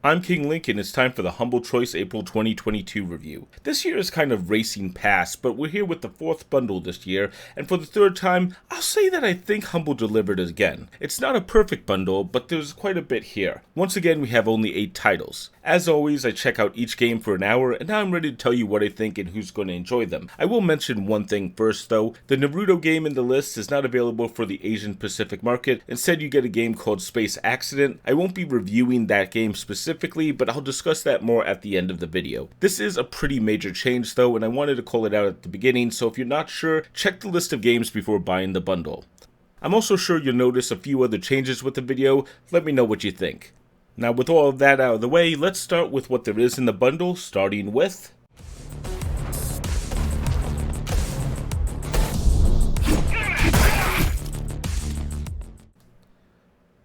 I'm King Link, and it's time for the Humble Choice April 2022 review. This year is kind of racing past, but we're here with the 4th bundle this year, and for the 3rd time, I'll say that I think Humble delivered again. It's not a perfect bundle, but there's quite a bit here. Once again, we have only 8 titles. As always, I check out each game for an hour, and now I'm ready to tell you what I think and who's going to enjoy them. I will mention one thing first though. The Naruto game in the list is not available for the Asian Pacific market. Instead, you get a game called Space Accident. I won't be reviewing that game specifically, but I'll discuss that more at the end of the video. This is a pretty major change though, and I wanted to call it out at the beginning, so if you're not sure, check the list of games before buying the bundle. I'm also sure you'll notice a few other changes with the video. Let me know what you think. Now, with all of that out of the way, let's start with what there is in the bundle, starting with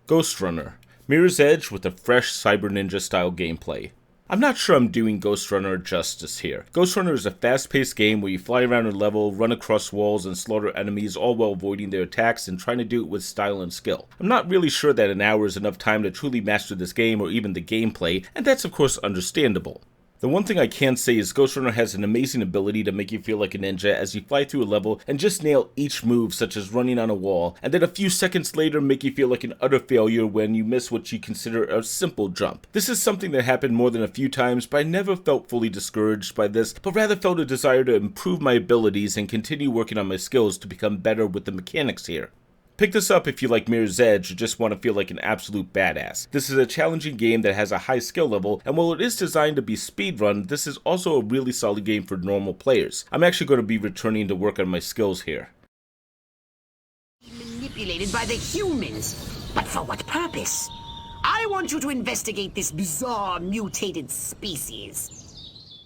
Ghostrunner, Mirror's Edge with a fresh Cyber Ninja style gameplay. I'm not sure I'm doing Ghostrunner justice here. Ghostrunner is a fast-paced game where you fly around a level, run across walls, and slaughter enemies, all while avoiding their attacks and trying to do it with style and skill. I'm not really sure that an hour is enough time to truly master this game or even the gameplay, and that's of course understandable. The one thing I can say is Ghostrunner has an amazing ability to make you feel like a ninja as you fly through a level and just nail each move, such as running on a wall, and then a few seconds later make you feel like an utter failure when you miss what you consider a simple jump. This is something that happened more than a few times, but I never felt fully discouraged by this, but rather felt a desire to improve my abilities and continue working on my skills to become better with the mechanics here. Pick this up if you like Mirror's Edge or just want to feel like an absolute badass. This is a challenging game that has a high skill level, and while it is designed to be speedrun, this is also a really solid game for normal players. I'm actually going to be returning to work on my skills here. Manipulated by the humans, but for what purpose? I want you to investigate this bizarre mutated species.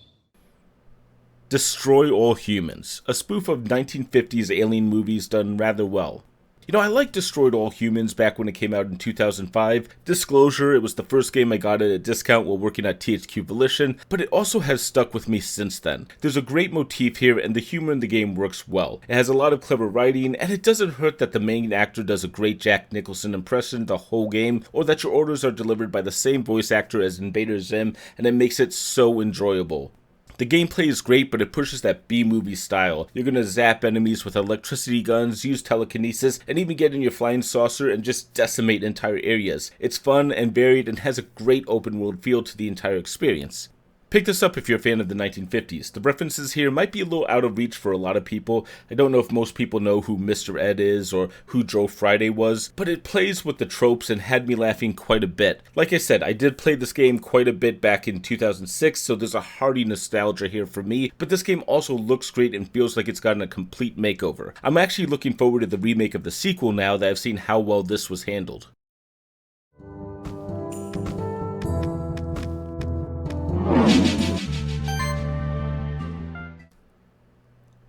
Destroy All Humans, a spoof of 1950s alien movies done rather well. You know, I liked Destroyed All Humans back when it came out in 2005. Disclosure, it was the first game I got at a discount while working at THQ Volition, but it also has stuck with me since then. There's a great motif here, and the humor in the game works well. It has a lot of clever writing, and it doesn't hurt that the main actor does a great Jack Nicholson impression the whole game, or that your orders are delivered by the same voice actor as Invader Zim, and it makes it so enjoyable. The gameplay is great, but it pushes that B-movie style. You're gonna zap enemies with electricity guns, use telekinesis, and even get in your flying saucer and just decimate entire areas. It's fun and varied and has a great open world feel to the entire experience. Pick this up if you're a fan of the 1950s. The references here might be a little out of reach for a lot of people. I don't know if most people know who Mr. Ed is or who Joe Friday was, but it plays with the tropes and had me laughing quite a bit. Like I said, I did play this game quite a bit back in 2006, so there's a hearty nostalgia here for me, but this game also looks great and feels like it's gotten a complete makeover. I'm actually looking forward to the remake of the sequel now that I've seen how well this was handled.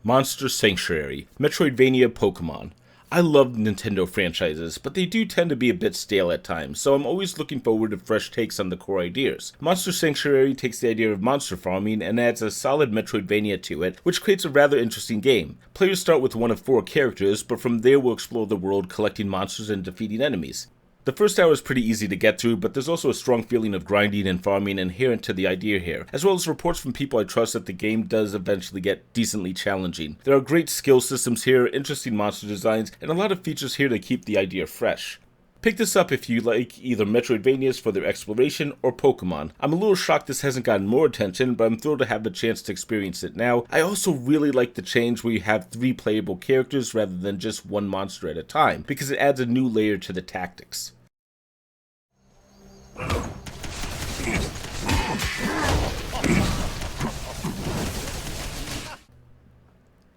Monster Sanctuary, Metroidvania Pokemon. I love Nintendo franchises, but they do tend to be a bit stale at times, so I'm always looking forward to fresh takes on the core ideas. Monster Sanctuary takes the idea of monster farming and adds a solid Metroidvania to it, which creates a rather interesting game. Players start with one of 4 characters, but from there we'll explore the world collecting monsters and defeating enemies. The first hour is pretty easy to get through, but there's also a strong feeling of grinding and farming inherent to the idea here, as well as reports from people I trust that the game does eventually get decently challenging. There are great skill systems here, interesting monster designs, and a lot of features here to keep the idea fresh. Pick this up if you like either Metroidvanias for their exploration or Pokemon. I'm a little shocked this hasn't gotten more attention, but I'm thrilled to have the chance to experience it now. I also really like the change where you have 3 playable characters rather than just one monster at a time, because it adds a new layer to the tactics.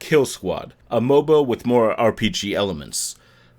Killsquad, a MOBA with more RPG elements.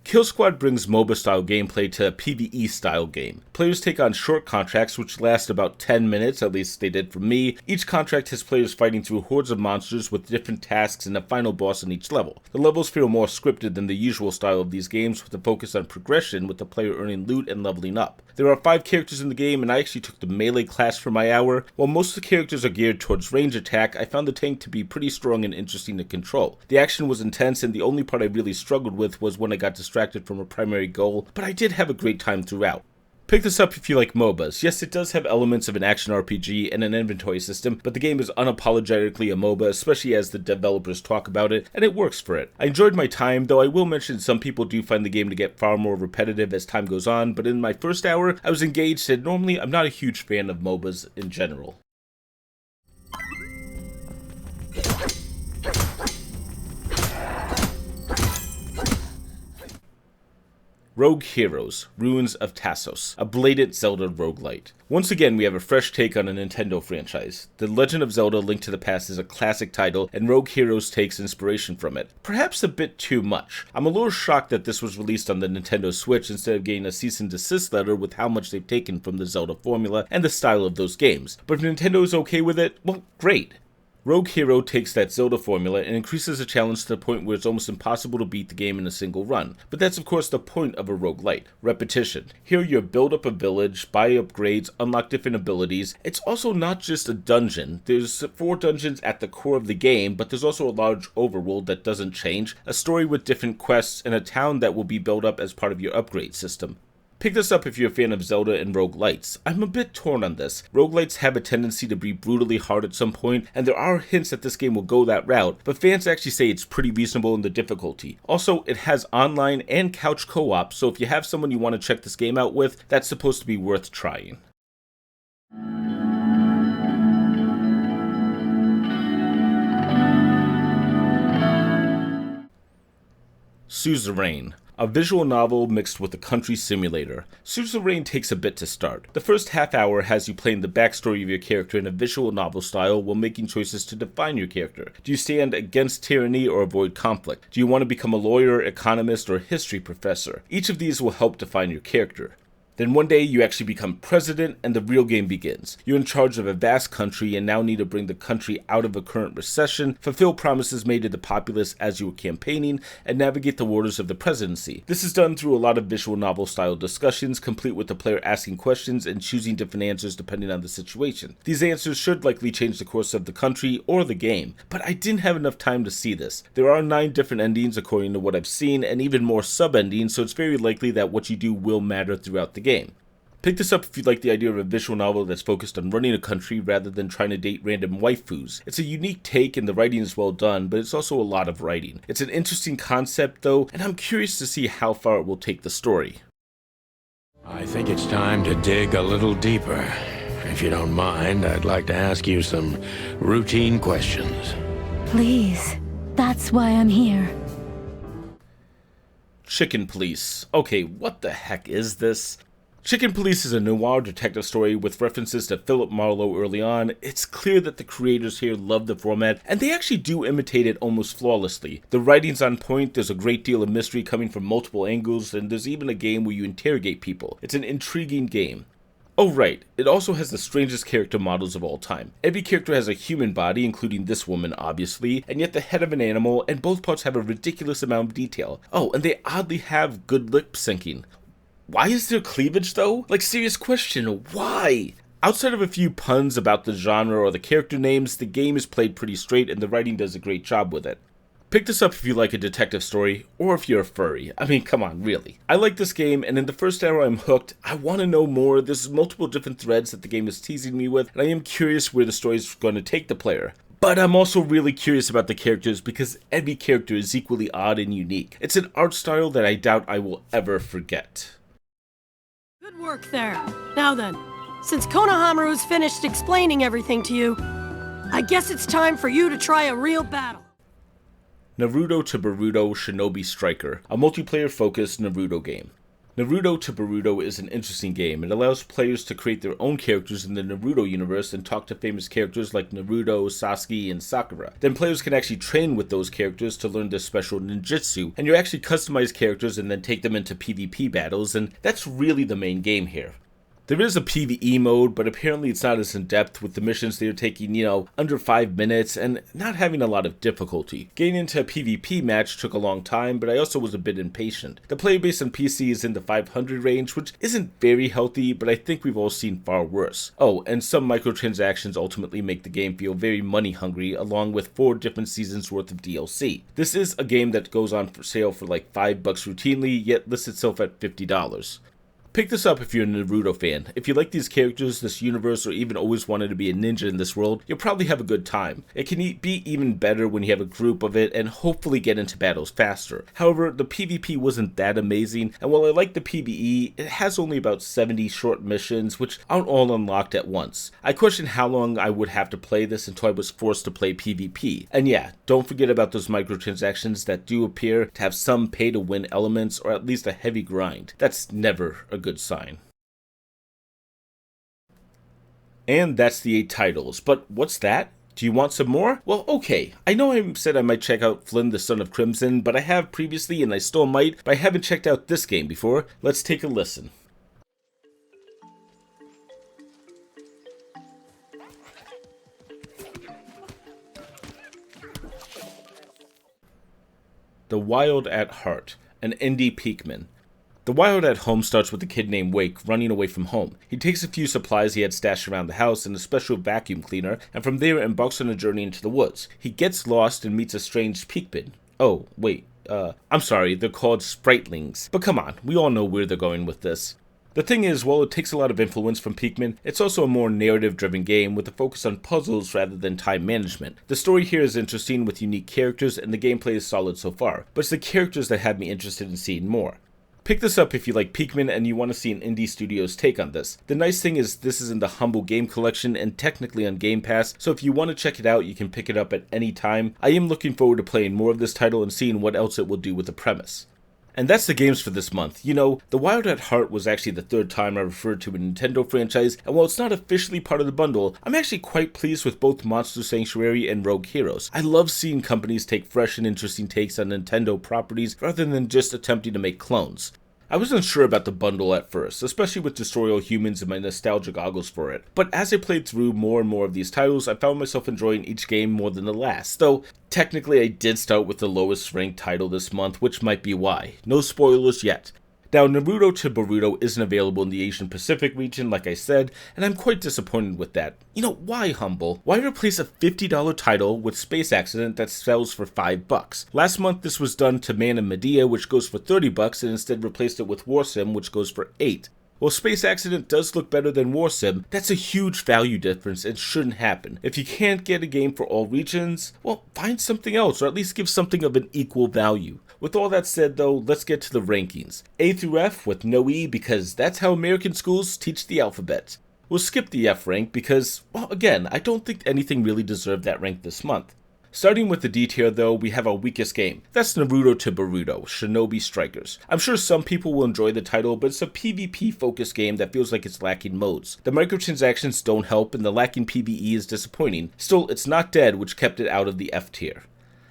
Killsquad brings MOBA-style gameplay to a PvE-style game. Players take on short contracts which last about 10 minutes, at least they did for me. Each contract has players fighting through hordes of monsters with different tasks and a final boss in each level. The levels feel more scripted than the usual style of these games, with a focus on progression, with the player earning loot and leveling up. There are 5 characters in the game, and I actually took the melee class for my hour. While most of the characters are geared towards range attack, I found the tank to be pretty strong and interesting to control. The action was intense, and the only part I really struggled with was when I got distracted from a primary goal, but I did have a great time throughout. Pick this up if you like MOBAs. Yes, it does have elements of an action RPG and an inventory system, but the game is unapologetically a MOBA, especially as the developers talk about it, and it works for it. I enjoyed my time, though I will mention some people do find the game to get far more repetitive as time goes on, but in my first hour, I was engaged, and normally I'm not a huge fan of MOBAs in general. Rogue Heroes, Ruins of TASOS, a blatant Zelda roguelite. Once again, we have a fresh take on a Nintendo franchise. The Legend of Zelda: Link to the Past is a classic title, and Rogue Heroes takes inspiration from it. Perhaps a bit too much. I'm a little shocked that this was released on the Nintendo Switch instead of getting a cease and desist letter with how much they've taken from the Zelda formula and the style of those games. But if Nintendo is okay with it, well, great. Rogue Hero takes that Zelda formula and increases the challenge to the point where it's almost impossible to beat the game in a single run. But that's of course the point of a roguelite: repetition. Here you build up a village, buy upgrades, unlock different abilities. It's also not just a dungeon. There's 4 dungeons at the core of the game, but there's also a large overworld that doesn't change, a story with different quests, and a town that will be built up as part of your upgrade system. Pick this up if you're a fan of Zelda and roguelites. I'm a bit torn on this. Roguelites have a tendency to be brutally hard at some point, and there are hints that this game will go that route, but fans actually say it's pretty reasonable in the difficulty. Also, it has online and couch co-op, so if you have someone you want to check this game out with, that's supposed to be worth trying. Suzerain, a visual novel mixed with a country simulator. Suzerain takes a bit to start. The first half hour has you playing the backstory of your character in a visual novel style while making choices to define your character. Do you stand against tyranny or avoid conflict? Do you want to become a lawyer, economist, or history professor? Each of these will help define your character. Then one day you actually become president and the real game begins. You're in charge of a vast country and now need to bring the country out of a current recession, fulfill promises made to the populace as you were campaigning, and navigate the waters of the presidency. This is done through a lot of visual novel style discussions, complete with the player asking questions and choosing different answers depending on the situation. These answers should likely change the course of the country or the game, but I didn't have enough time to see this. There are 9 different endings according to what I've seen, and even more sub-endings, so it's very likely that what you do will matter throughout the game. Pick this up if you like the idea of a visual novel that's focused on running a country rather than trying to date random waifus. It's a unique take and the writing is well done, but it's also a lot of writing. It's an interesting concept though, and I'm curious to see how far it will take the story. I think it's time to dig a little deeper. If you don't mind, I'd like to ask you some routine questions. Please. That's why I'm here. Chicken Police. Okay, what the heck is this? Chicken Police is a noir detective story with references to Philip Marlowe early on. It's clear that the creators here love the format, and they actually do imitate it almost flawlessly. The writing's on point, there's a great deal of mystery coming from multiple angles, and there's even a game where you interrogate people. It's an intriguing game. Oh right, it also has the strangest character models of all time. Every character has a human body, including this woman obviously, and yet the head of an animal, and both parts have a ridiculous amount of detail. Oh, and they oddly have good lip syncing. Why is there cleavage though? Like, serious question, why? Outside of a few puns about the genre or the character names, the game is played pretty straight and the writing does a great job with it. Pick this up if you like a detective story, or if you're a furry. I mean, come on, really. I like this game, and in the first hour I'm hooked. I want to know more. There's multiple different threads that the game is teasing me with, and I am curious where the story is going to take the player. But I'm also really curious about the characters because every character is equally odd and unique. It's an art style that I doubt I will ever forget. Good work there. Now then, since Konohamaru's finished explaining everything to you, I guess it's time for you to try a real battle. Naruto to Boruto Shinobi Striker, a multiplayer-focused Naruto game. Naruto to Boruto is an interesting game. It allows players to create their own characters in the Naruto universe and talk to famous characters like Naruto, Sasuke, and Sakura. Then players can actually train with those characters to learn their special ninjutsu, and you actually customize characters and then take them into PvP battles, and that's really the main game here. There is a PvE mode, but apparently it's not as in-depth, with the missions that are taking, under 5 minutes and not having a lot of difficulty. Getting into a PvP match took a long time, but I also was a bit impatient. The player base on PC is in the 500 range, which isn't very healthy, but I think we've all seen far worse. Oh, and some microtransactions ultimately make the game feel very money-hungry, along with 4 different seasons worth of DLC. This is a game that goes on for sale for like $5 routinely, yet lists itself at $50. Pick this up if you're a Naruto fan. If you like these characters, this universe, or even always wanted to be a ninja in this world, you'll probably have a good time. It can be even better when you have a group of it and hopefully get into battles faster. However, the PvP wasn't that amazing, and while I like the PvE, it has only about 70 short missions, which aren't all unlocked at once. I questioned how long I would have to play this until I was forced to play PvP. And yeah, don't forget about those microtransactions that do appear to have some pay-to-win elements, or at least a heavy grind. That's never a good sign. And that's the 8 titles, but what's that? Do you want some more? Well, okay, I know I said I might check out Flynn the Son of Crimson, but I have previously and I still might, but I haven't checked out this game before. Let's take a listen. The Wild at Heart, an indie Peakman. The Wild at Home starts with a kid named Wake running away from home. He takes a few supplies he had stashed around the house and a special vacuum cleaner, and from there embarks on a journey into the woods. He gets lost and meets a strange Peakman. Oh, wait, I'm sorry, they're called Spritelings. But come on, we all know where they're going with this. The thing is, while it takes a lot of influence from Peakman, it's also a more narrative-driven game with a focus on puzzles rather than time management. The story here is interesting with unique characters, and the gameplay is solid so far, but it's the characters that have me interested in seeing more. Pick this up if you like Peakman and you want to see an indie studio's take on this. The nice thing is this is in the Humble Game Collection and technically on Game Pass, so if you want to check it out, you can pick it up at any time. I am looking forward to playing more of this title and seeing what else it will do with the premise. And that's the games for this month. You know, The Wild at Heart was actually the 3rd time I referred to a Nintendo franchise, and while it's not officially part of the bundle, I'm actually quite pleased with both Monster Sanctuary and Rogue Heroes. I love seeing companies take fresh and interesting takes on Nintendo properties rather than just attempting to make clones. I wasn't sure about the bundle at first, especially with Destroy All Humans and my nostalgia goggles for it, but as I played through more and more of these titles, I found myself enjoying each game more than the last, though technically I did start with the lowest ranked title this month, which might be why. No spoilers yet. Now, Naruto to Boruto isn't available in the Asian Pacific region, like I said, and I'm quite disappointed with that. You know, why, Humble? Why replace a $50 title with Space Accident that sells for $5? Last month, this was done to Man and Medea, which goes for $30, and instead replaced it with War Sim, which goes for $8. While Space Accident does look better than War Sim, that's a huge value difference and shouldn't happen. If you can't get a game for all regions, well, find something else, or at least give something of an equal value. With all that said though, let's get to the rankings. A through F with no E because that's how American schools teach the alphabet. We'll skip the F rank because, well, again, I don't think anything really deserved that rank this month. Starting with the D tier though, we have our weakest game. That's Naruto to Boruto, Shinobi Strikers. I'm sure some people will enjoy the title, but it's a PvP focused game that feels like it's lacking modes. The microtransactions don't help and the lacking PvE is disappointing. Still, it's not dead, which kept it out of the F tier.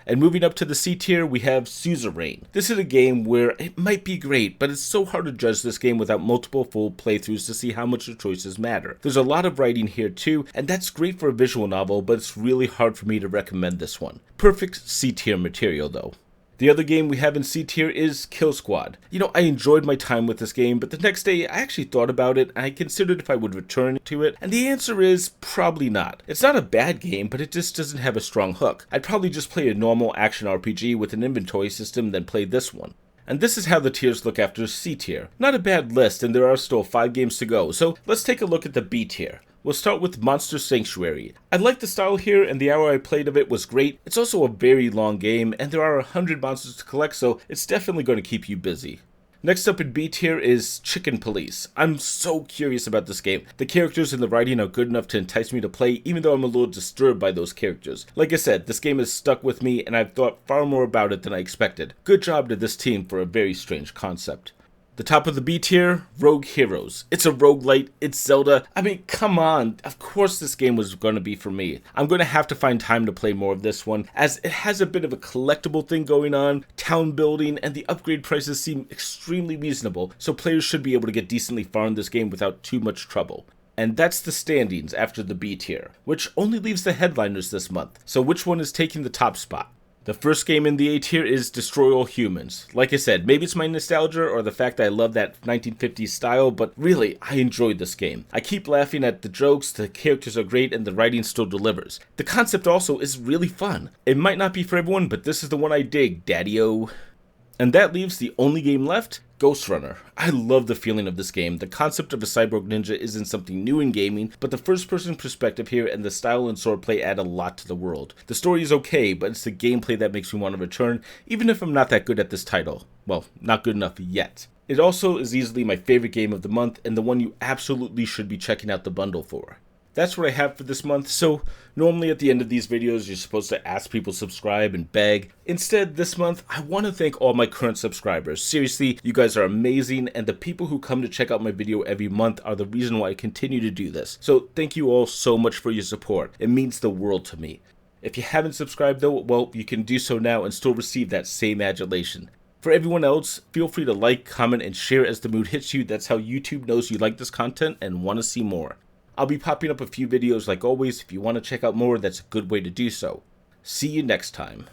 And moving up to the C tier, we have Suzerain. This is a game where it might be great, but it's so hard to judge this game without multiple full playthroughs to see how much the choices matter. There's a lot of writing here too, and that's great for a visual novel, but it's really hard for me to recommend this one. Perfect C tier material though. The other game we have in C tier is Killsquad. You know, I enjoyed my time with this game, but the next day I actually thought about it and I considered if I would return to it, and the answer is probably not. It's not a bad game, but it just doesn't have a strong hook. I'd probably just play a normal action RPG with an inventory system than play this one. And this is how the tiers look after C tier. Not a bad list, and there are still 5 games to go, so let's take a look at the B tier. We'll start with Monster Sanctuary. I like the style here, and the hour I played of it was great. It's also a very long game, and there are 100 monsters to collect, so it's definitely going to keep you busy. Next up in B tier is Chicken Police. I'm so curious about this game. The characters and the writing are good enough to entice me to play, even though I'm a little disturbed by those characters. Like I said, this game has stuck with me, and I've thought far more about it than I expected. Good job to this team for a very strange concept. The top of the B tier, Rogue Heroes. It's a roguelite, it's Zelda. I mean, come on, of course this game was going to be for me. I'm going to have to find time to play more of this one, as it has a bit of a collectible thing going on, town building, and the upgrade prices seem extremely reasonable, so players should be able to get decently far in this game without too much trouble. And that's the standings after the B tier, which only leaves the headliners this month. So which one is taking the top spot? The first game in the A tier is Destroy All Humans. Like I said, maybe it's my nostalgia or the fact that I love that 1950s style, but really, I enjoyed this game. I keep laughing at the jokes, the characters are great, and the writing still delivers. The concept also is really fun. It might not be for everyone, but this is the one I dig, daddy-o. And that leaves the only game left, Ghostrunner. I love the feeling of this game. The concept of a cyborg ninja isn't something new in gaming, but the first-person perspective here and the style and swordplay add a lot to the world. The story is okay, but it's the gameplay that makes me want to return, even if I'm not that good at this title. Well, not good enough yet. It also is easily my favorite game of the month, and the one you absolutely should be checking out the bundle for. That's what I have for this month, so normally at the end of these videos you're supposed to ask people to subscribe and beg. Instead, this month, I want to thank all my current subscribers. Seriously, you guys are amazing, and the people who come to check out my video every month are the reason why I continue to do this. So thank you all so much for your support. It means the world to me. If you haven't subscribed though, well, you can do so now and still receive that same adulation. For everyone else, feel free to like, comment, and share as the mood hits you. That's how YouTube knows you like this content and want to see more. I'll be popping up a few videos like always. If you want to check out more, that's a good way to do so. See you next time.